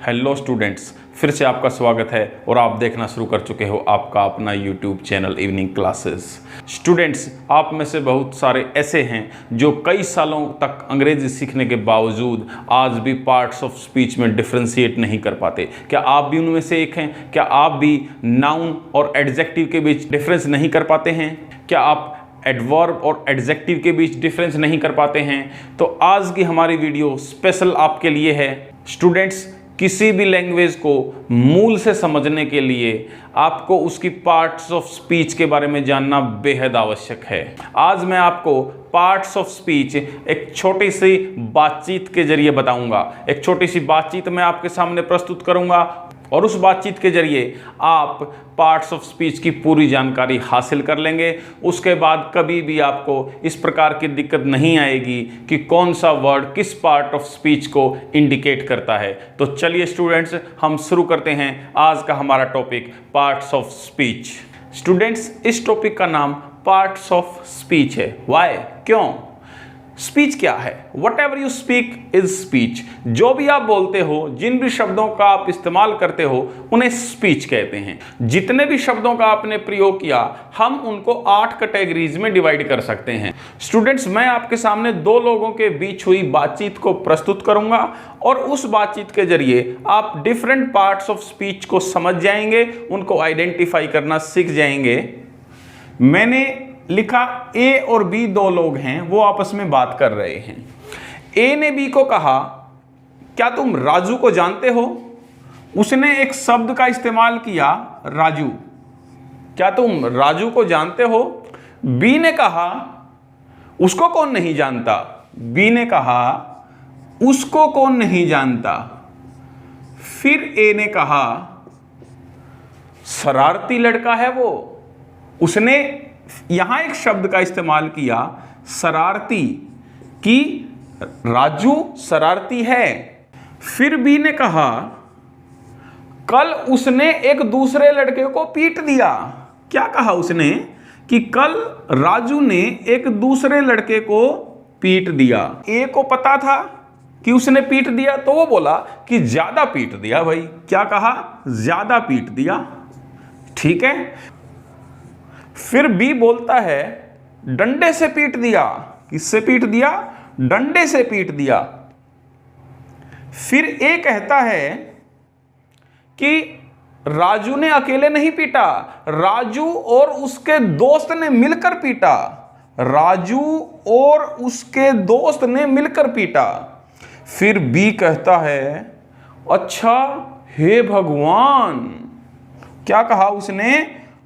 Hello students, फिर से आपका स्वागत है और आप देखना शुरू कर चुके हो आपका अपना YouTube channel evening classes. Students, आप में से बहुत सारे ऐसे हैं जो कई सालों तक अंग्रेजी सीखने के बावजूद आज भी पार्ट्स ऑफ स्पीच में डिफ्रेंशिएट नहीं कर पाते। क्या आप भी उनमें से एक हैं? क्या आप भी नाउन और एडजेक्टिव के बीच डिफरेंस नहीं कर पाते हैं? क्या आप एडवर्ब और एडजेक्टिव के बीच डिफरेंस नहीं कर पाते हैं? तो आज की हमारी वीडियो स्पेशल आपके लिए है। स्टूडेंट्स, किसी भी लैंग्वेज को मूल से समझने के लिए आपको उसकी पार्ट्स ऑफ स्पीच के बारे में जानना बेहद आवश्यक है। आज मैं आपको पार्ट्स ऑफ स्पीच एक छोटी सी बातचीत के जरिए बताऊंगा। एक छोटी सी बातचीत मैं आपके सामने प्रस्तुत करूंगा और उस बातचीत के जरिए आप पार्ट्स ऑफ स्पीच की पूरी जानकारी हासिल कर लेंगे। उसके बाद कभी भी आपको इस प्रकार की दिक्कत नहीं आएगी कि कौन सा वर्ड किस पार्ट ऑफ स्पीच को इंडिकेट करता है। तो चलिए स्टूडेंट्स, हम शुरू करते हैं आज का हमारा topic parts of speech. Students, इस टॉपिक का नाम पार्ट्स ऑफ स्पीच है। वाई? क्यों? स्पीच क्या है? What ever you speak is speech. जो भी आप बोलते हो, जिन भी शब्दों का आप इस्तेमाल करते हो, उन्हें स्पीच कहते हैं। जितने भी शब्दों का आपने प्रयोग किया, हम उनको 8 कैटेगरीज में डिवाइड कर सकते हैं। स्टूडेंट्स, मैं आपके सामने दो लोगों के बीच हुई बातचीत को प्रस्तुत करूंगा और उस बातचीत के जरिए आप डिफरेंट पार्ट्स ऑफ स्पीच को समझ जाएंगे, उनको आइडेंटिफाई करना सीख जाएंगे। मैंने लिखा ए और बी दो लोग हैं, वो आपस में बात कर रहे हैं। ए ने बी को कहा, क्या तुम राजू को जानते हो? उसने एक शब्द का इस्तेमाल किया, राजू। क्या तुम राजू को जानते हो? बी ने कहा, उसको कौन नहीं जानता? बी ने कहा, उसको कौन नहीं जानता? फिर ए ने कहा, शरारती लड़का है वो। उसने यहां एक शब्द का इस्तेमाल किया, शरारती, कि राजू शरारती है। फिर बी ने कहा, कल उसने एक दूसरे लड़के को पीट दिया। क्या कहा उसने? कि कल राजू ने एक दूसरे लड़के को पीट दिया। ए को पता था कि उसने पीट दिया, तो वो बोला कि ज्यादा पीट दिया भाई। क्या कहा? ज्यादा पीट दिया। ठीक है। फिर बी बोलता है, डंडे से पीट दिया। किससे पीट दिया? डंडे से पीट दिया। फिर ए कहता है कि राजू ने अकेले नहीं पीटा, राजू और उसके दोस्त ने मिलकर पीटा। राजू और उसके दोस्त ने मिलकर पीटा। फिर बी कहता है, अच्छा हे भगवान। क्या कहा उसने?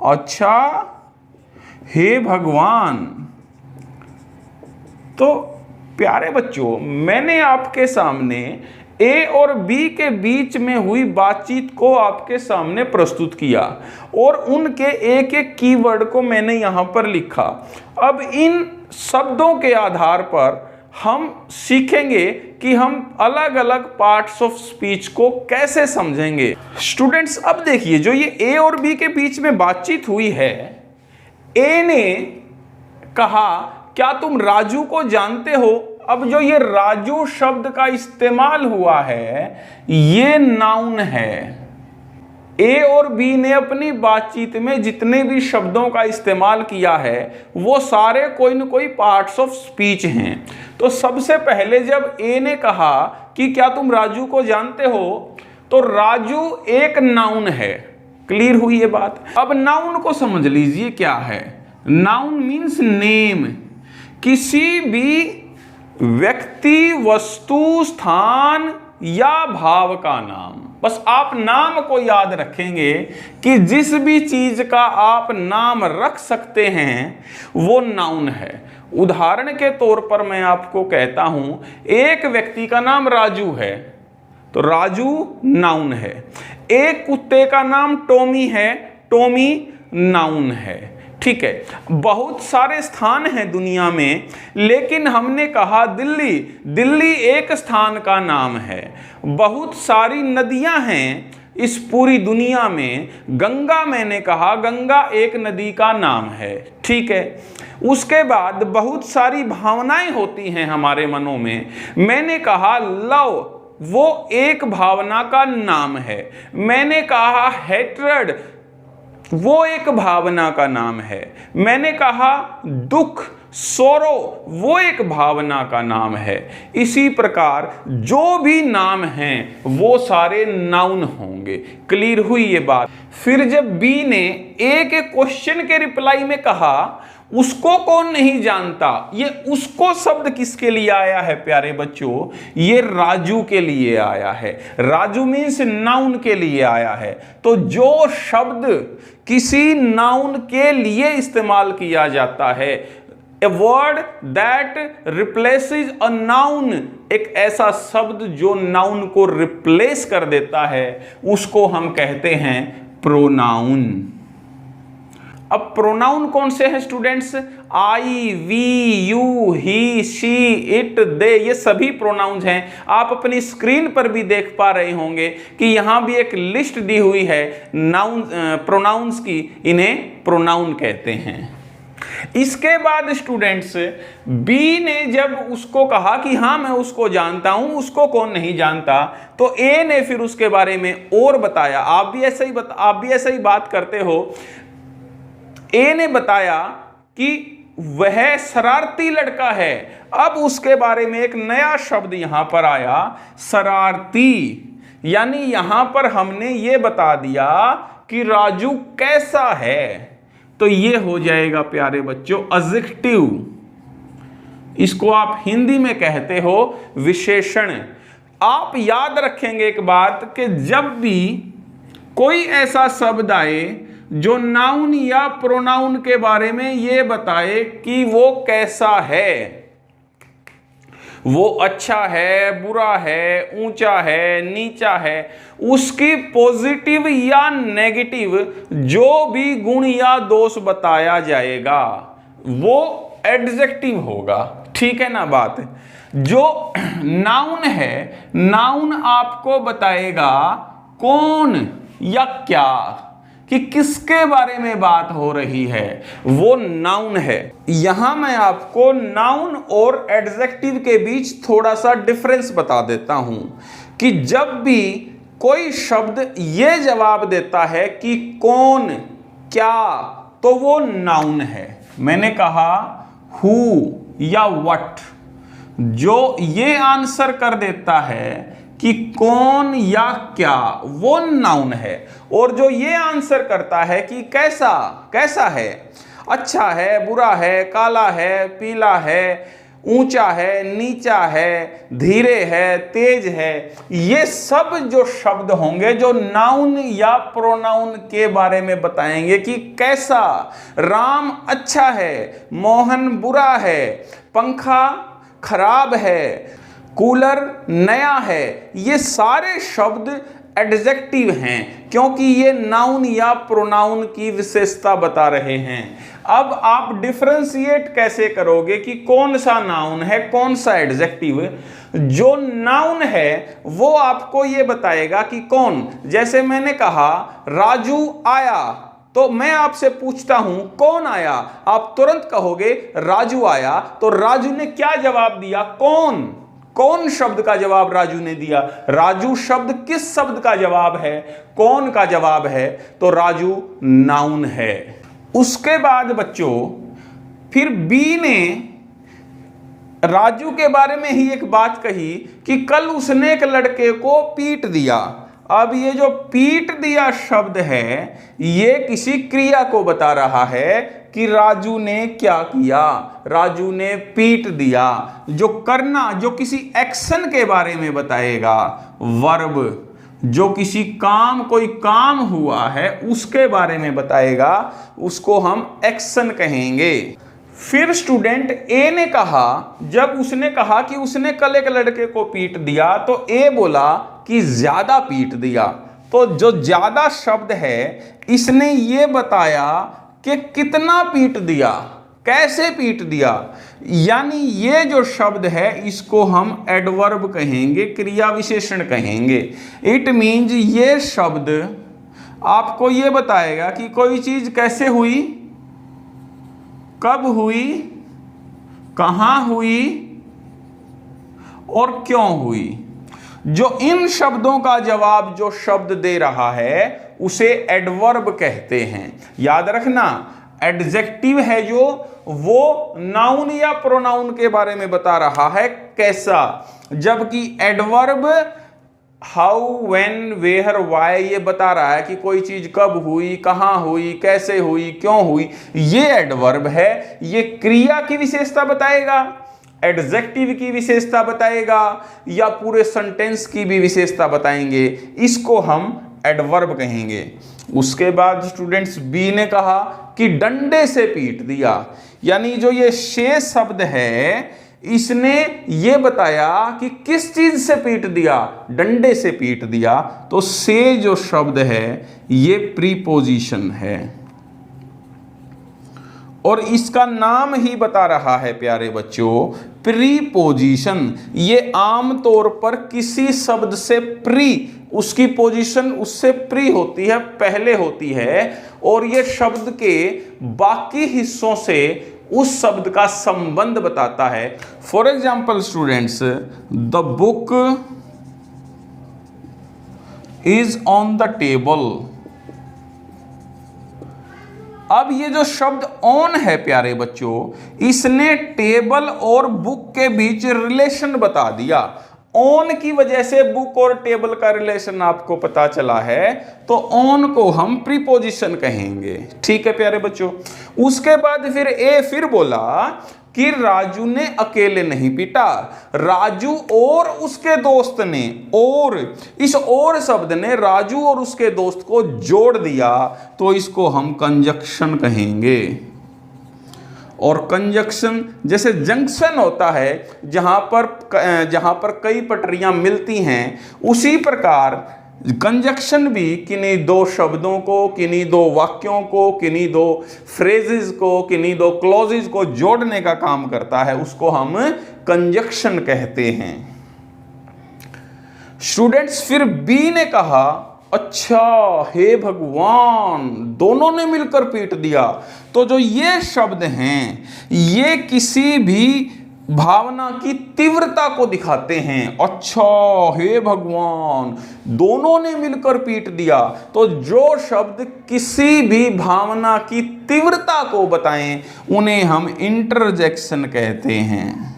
अच्छा हे भगवान। तो प्यारे बच्चों, मैंने आपके सामने ए और बी के बीच में हुई बातचीत को आपके सामने प्रस्तुत किया और उनके एक एक कीवर्ड को मैंने यहां पर लिखा। अब इन शब्दों के आधार पर हम सीखेंगे कि हम अलग अलग पार्ट्स ऑफ स्पीच को कैसे समझेंगे। स्टूडेंट्स, अब देखिए, जो ये ए और बी के बीच में बातचीत हुई है, ए ने कहा, क्या तुम राजू को जानते हो? अब जो ये राजू शब्द का इस्तेमाल हुआ है, ये नाउन है। ए और बी ने अपनी बातचीत में जितने भी शब्दों का इस्तेमाल किया है, वो सारे कोई न कोई पार्ट्स ऑफ स्पीच हैं। तो सबसे पहले जब ए ने कहा कि क्या तुम राजू को जानते हो, तो राजू एक नाउन है। क्लियर हुई ये बात? अब नाउन को समझ लीजिए क्या है। नाउन मीन्स नेम, किसी भी व्यक्ति, वस्तु, स्थान या भाव का नाम। बस आप नाम को याद रखेंगे कि जिस भी चीज का आप नाम रख सकते हैं वो नाउन है। उदाहरण के तौर पर मैं आपको कहता हूं, एक व्यक्ति का नाम राजू है, तो राजू नाउन है। एक कुत्ते का नाम टॉमी है, टॉमी नाउन है। ठीक है। बहुत सारे स्थान हैं दुनिया में, लेकिन हमने कहा दिल्ली, दिल्ली एक स्थान का नाम है। बहुत सारी नदियां हैं इस पूरी दुनिया में, गंगा मैंने कहा गंगा एक नदी का नाम है। ठीक है। उसके बाद बहुत सारी भावनाएं होती हैं हमारे मनों में। मैंने कहा लव, वो एक भावना का नाम है। मैंने कहा हेट्रेड, वो एक भावना का नाम है। मैंने कहा दुख, सोरो, वो एक भावना का नाम है। इसी प्रकार जो भी नाम हैं वो सारे नाउन होंगे। क्लियर हुई ये बात। फिर जब बी ने ए के क्वेश्चन के रिप्लाई में कहा उसको कौन नहीं जानता, ये उसको शब्द किसके लिए आया है प्यारे बच्चों? ये राजू के लिए आया है। राजू मीन्स नाउन के लिए आया है। तो जो शब्द किसी नाउन के लिए इस्तेमाल किया जाता है, a word that replaces a noun, एक ऐसा शब्द जो नाउन को रिप्लेस कर देता है, उसको हम कहते हैं प्रोनाउन। अब प्रोनाउन कौन से हैं students? I, we, you, he, she, it, they, ये सभी प्रोनाउंस हैं। आप अपनी स्क्रीन पर भी देख पा रहे होंगे कि यहां भी एक लिस्ट दी हुई है नाउन प्रोनाउंस की, इन्हें प्रोनाउन कहते हैं। इसके बाद स्टूडेंट्स बी ने जब उसको कहा कि हाँ मैं उसको जानता हूं, उसको कौन नहीं जानता, तो ए ने फिर उसके बारे में और बताया। आप भी ऐसा ही बात करते हो। ए ने बताया कि वह शरारती लड़का है। अब उसके बारे में एक नया शब्द यहां पर आया, शरारती। यानी यहां पर हमने ये बता दिया कि राजू कैसा है। तो ये हो जाएगा प्यारे बच्चों एडजेक्टिव। इसको आप हिंदी में कहते हो विशेषण। आप याद रखेंगे एक बात कि जब भी कोई ऐसा शब्द आए जो नाउन या प्रोनाउन के बारे में ये बताए कि वो कैसा है, वो अच्छा है, बुरा है, ऊंचा है, नीचा है, उसकी पॉजिटिव या नेगेटिव जो भी गुण या दोष बताया जाएगा वो एडजेक्टिव होगा। ठीक है ना बात? जो नाउन है, नाउन आपको बताएगा कौन या क्या, कि किसके बारे में बात हो रही है, वो नाउन है। यहां मैं आपको नाउन और एडजेक्टिव के बीच थोड़ा सा डिफरेंस बता देता हूं कि जब भी कोई शब्द ये जवाब देता है कि कौन, क्या, तो वो नाउन है। मैंने कहा हु या व्हाट, जो ये आंसर कर देता है कि कौन या क्या, वो नाउन है। और जो ये आंसर करता है कि कैसा, कैसा है, अच्छा है, बुरा है, काला है, पीला है, ऊंचा है, नीचा है, धीरे है, तेज है, ये सब जो शब्द होंगे जो नाउन या प्रोनाउन के बारे में बताएंगे कि कैसा। राम अच्छा है, मोहन बुरा है, पंखा खराब है, कूलर नया है, ये सारे शब्द एडजेक्टिव हैं क्योंकि ये नाउन या प्रोनाउन की विशेषता बता रहे हैं। अब आप डिफरेंशिएट कैसे करोगे कि कौन सा नाउन है, कौन सा एडजेक्टिव? जो नाउन है वो आपको ये बताएगा कि कौन। जैसे मैंने कहा राजू आया, तो मैं आपसे पूछता हूं कौन आया, आप तुरंत कहोगे राजू आया। तो राजू ने क्या जवाब दिया? कौन। कौन शब्द का जवाब राजू ने दिया? राजू शब्द किस शब्द का जवाब है? कौन का जवाब है। तो राजू नाउन है। उसके बाद बच्चों फिर बी ने राजू के बारे में ही एक बात कही कि कल उसने एक लड़के को पीट दिया। अब ये जो पीट दिया शब्द है ये किसी क्रिया को बता रहा है कि राजू ने क्या किया, राजू ने पीट दिया। जो करना, जो किसी एक्शन के बारे में बताएगा, वर्ब, जो किसी काम, कोई काम हुआ है उसके बारे में बताएगा, उसको हम एक्शन कहेंगे। फिर स्टूडेंट ए ने कहा, जब उसने कहा कि उसने कल एक लड़के को पीट दिया, तो ए बोला कि ज्यादा पीट दिया। तो जो ज्यादा शब्द है इसने ये बताया कि कितना पीट दिया, कैसे पीट दिया। यानी ये जो शब्द है इसको हम एडवर्ब कहेंगे, क्रिया विशेषण कहेंगे। इट मीन्स ये शब्द आपको ये बताएगा कि कोई चीज कैसे हुई, कब हुई, कहां हुई और क्यों हुई। जो इन शब्दों का जवाब जो शब्द दे रहा है उसे एडवर्ब कहते हैं। याद रखना, एडजेक्टिव है जो वो नाउन या प्रोनाउन के बारे में बता रहा है कैसा, जबकि adverb how, when, where, why ये बता रहा है कि कोई चीज कब हुई, कहां हुई, कैसे हुई, क्यों हुई। ये एडवर्ब है, ये क्रिया की विशेषता बताएगा, एडजेक्टिव की विशेषता बताएगा या पूरे सेंटेंस की भी विशेषता बताएंगे, इसको हम एडवर्ब कहेंगे। उसके बाद स्टूडेंट्स बी ने कहा कि डंडे से पीट दिया, यानी जो ये शेष शब्द है इसने ये बताया कि किस चीज से पीट दिया, डंडे से पीट दिया। तो से जो शब्द है ये प्रीपोजिशन है और इसका नाम ही बता रहा है प्यारे बच्चों, प्रीपोजिशन। ये आमतौर पर किसी शब्द से प्री, उसकी पोजीशन उससे प्री होती है, पहले होती है, और ये शब्द के बाकी हिस्सों से उस शब्द का संबंध बताता है। For example students, the book is on the table. अब ये जो शब्द ऑन है प्यारे बच्चों, इसने टेबल और बुक के बीच रिलेशन बता दिया। ऑन की वजह से बुक और टेबल का रिलेशन आपको पता चला है, तो ऑन को हम प्रीपोजिशन कहेंगे। ठीक है प्यारे बच्चों। उसके बाद फिर ए फिर बोला कि राजू ने अकेले नहीं पीटा, राजू और उसके दोस्त ने, और इस और शब्द ने राजू और उसके दोस्त को जोड़ दिया, तो इसको हम कंजक्शन कहेंगे। और कंजक्शन जैसे जंक्शन होता है जहां पर कई पटरियां मिलती हैं, उसी प्रकार कंजक्शन भी किन्हीं दो शब्दों को, किन्हीं दो वाक्यों को, किन्हीं दो फ्रेजेस को, किन्हीं दो क्लॉजेस को जोड़ने का काम करता है, उसको हम कंजक्शन कहते हैं। स्टूडेंट्स फिर बी ने कहा अच्छा हे भगवान, दोनों ने मिलकर पीट दिया। तो जो ये शब्द हैं ये किसी भी भावना की तीव्रता को दिखाते हैं। अच्छा हे भगवान, दोनों ने मिलकर पीट दिया। तो जो शब्द किसी भी भावना की तीव्रता को बताएं उन्हें हम इंटरजेक्शन कहते हैं।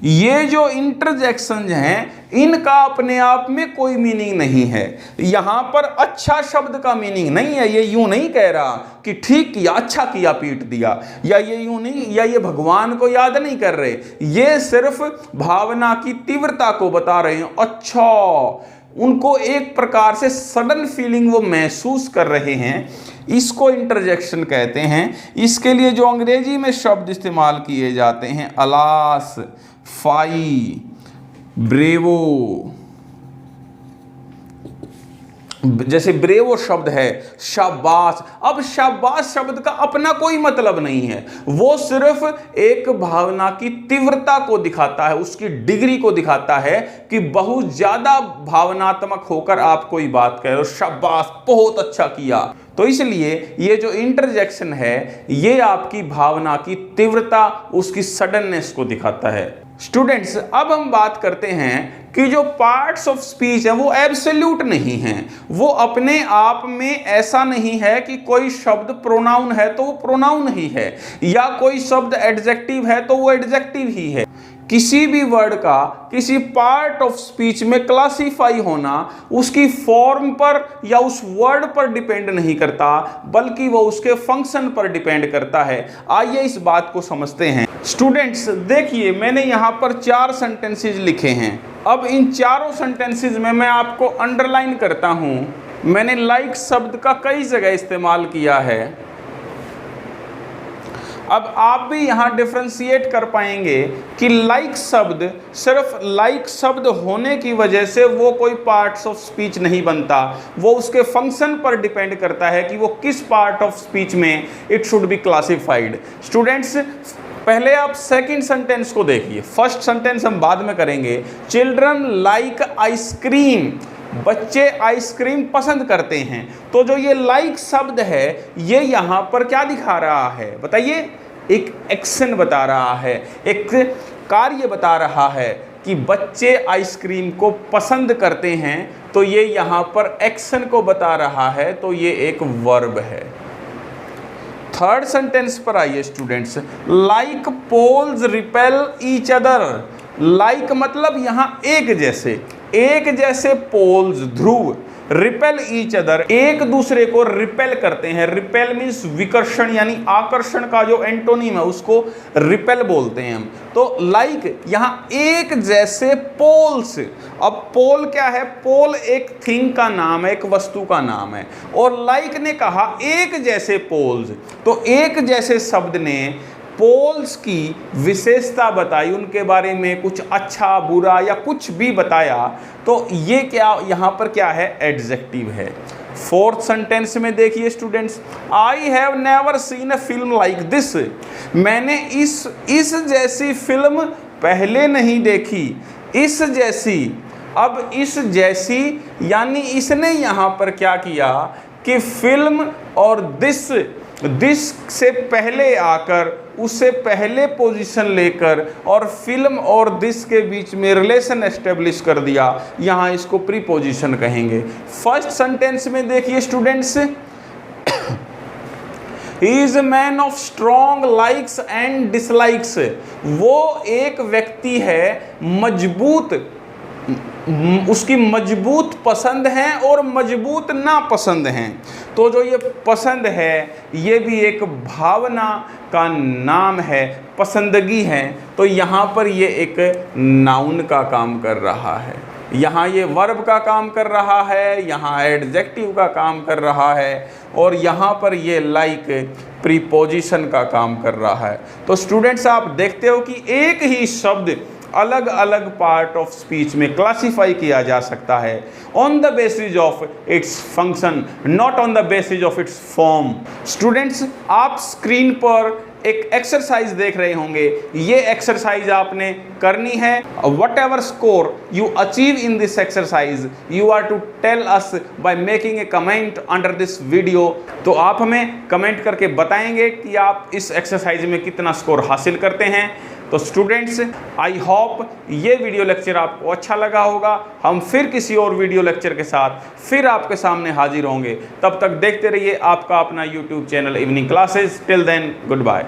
ये जो इंटरजेक्शन हैं इनका अपने आप में कोई मीनिंग नहीं है। यहां पर अच्छा शब्द का मीनिंग नहीं है। ये यूं नहीं कह रहा कि ठीक किया, अच्छा किया, पीट दिया, या ये यूं नहीं, या ये भगवान को याद नहीं कर रहे। ये सिर्फ भावना की तीव्रता को बता रहे हैं। अच्छा, उनको एक प्रकार से सडन फीलिंग वो महसूस कर रहे हैं, इसको इंटरजेक्शन कहते हैं। इसके लिए जो अंग्रेजी में शब्द इस्तेमाल किए जाते हैं, अलास, फाई, ब्रेवो, जैसे ब्रेवो शब्द है, शाबाश। अब शाबाश शब्द का अपना कोई मतलब नहीं है, वो सिर्फ एक भावना की तीव्रता को दिखाता है, उसकी डिग्री को दिखाता है कि बहुत ज्यादा भावनात्मक होकर आप कोई बात कह रहे हो, शाबाश, बहुत अच्छा किया। तो इसलिए ये जो इंटरजेक्शन है ये आपकी भावना की तीव्रता, उसकी सडननेस को दिखाता है। स्टूडेंट्स अब हम बात करते हैं कि जो पार्ट्स ऑफ स्पीच है वो एब्सोल्यूट नहीं है। वो अपने आप में ऐसा नहीं है कि कोई शब्द प्रोनाउन है तो वो प्रोनाउन ही है, या कोई शब्द एडजेक्टिव है तो वो एडजेक्टिव ही है। किसी भी वर्ड का किसी पार्ट ऑफ स्पीच में क्लासिफाई होना उसकी फॉर्म पर या उस वर्ड पर डिपेंड नहीं करता, बल्कि वो उसके फंक्शन पर डिपेंड करता है। आइए इस बात को समझते हैं। स्टूडेंट्स देखिए, मैंने यहाँ पर 4 सेंटेंसेस लिखे हैं। अब इन चारों सेंटेंसेस में मैं आपको अंडरलाइन करता हूँ। मैंने लाइक शब्द का कई जगह इस्तेमाल किया है। अब आप भी यहाँ डिफ्रेंशिएट कर पाएंगे कि लाइक शब्द सिर्फ लाइक शब्द होने की वजह से वो कोई पार्ट्स ऑफ स्पीच नहीं बनता, वो उसके फंक्शन पर डिपेंड करता है कि वो किस पार्ट ऑफ स्पीच में it should be classified. Students पहले आप सेकंड सेंटेंस को देखिए, फर्स्ट सेंटेंस हम बाद में करेंगे। चिल्ड्रन लाइक आइसक्रीम, बच्चे आइसक्रीम पसंद करते हैं। तो जो ये लाइक शब्द है ये यहाँ पर क्या दिखा रहा है बताइए? एक एक्शन बता रहा है, एक कार्य बता रहा है कि बच्चे आइसक्रीम को पसंद करते हैं, तो ये यहाँ पर एक्शन को बता रहा है, तो ये एक वर्ब है। थर्ड सेंटेंस पर आइए students, like poles repel each other. Like मतलब यहाँ एक जैसे पोल्स ध्रुव, रिपेल ईच अदर एक दूसरे को रिपेल करते हैं। रिपेल मीन्स विकर्षण, यानी आकर्षण का जो एंटोनिम है उसको रिपेल बोलते हैं हम। तो लाइक यहाँ एक जैसे पोल्स। अब पोल क्या है? पोल एक थिंग का नाम है, एक वस्तु का नाम है, और लाइक ने कहा एक जैसे पोल्स, तो एक जैसे शब्द ने पोल्स की विशेषता बताई, उनके बारे में कुछ अच्छा बुरा या कुछ भी बताया, तो ये क्या यहाँ पर क्या है? एडजेक्टिव है। फोर्थ सेंटेंस में देखिए students, I have never seen a film like this. मैंने इस जैसी फिल्म पहले नहीं देखी। इस जैसी, अब इस जैसी यानी इसने यहाँ पर क्या किया कि फिल्म और दिस से पहले आकर उससे पहले पोजीशन लेकर और फिल्म और दिस के बीच में रिलेशन एस्टेब्लिश कर दिया। यहाँ इसको प्रीपोजिशन कहेंगे। फर्स्ट सेंटेंस में देखिए students, he is a man of strong likes and dislikes. वो एक व्यक्ति है मजबूत, उसकी मजबूत पसंद हैं और मजबूत नापसंद हैं। तो जो ये पसंद है ये भी एक भावना का नाम है, पसंदगी है, तो यहाँ पर ये एक नाउन का काम कर रहा है, यहाँ ये वर्ब का काम कर रहा है, यहाँ एडजेक्टिव का काम कर रहा है, और यहाँ पर ये लाइक प्रीपोजिशन का काम कर रहा है। तो स्टूडेंट्स आप देखते हो कि एक ही शब्द अलग अलग पार्ट ऑफ स्पीच में क्लासिफाई किया जा सकता है on the basis of its function, not on the basis of its form. Students आप स्क्रीन पर एक एक्सरसाइज देख रहे होंगे, ये एक्सरसाइज आपने करनी है। Whatever score you achieve in this exercise you are to tell us by making a comment under this video. तो आप हमें कमेंट करके बताएंगे कि आप इस एक्सरसाइज में कितना स्कोर हासिल करते हैं। तो स्टूडेंट्स आई होप ये वीडियो लेक्चर आपको अच्छा लगा होगा। हम फिर किसी और वीडियो लेक्चर के साथ फिर आपके सामने हाजिर होंगे। तब तक देखते रहिए आपका अपना YouTube channel evening classes. Till then good bye.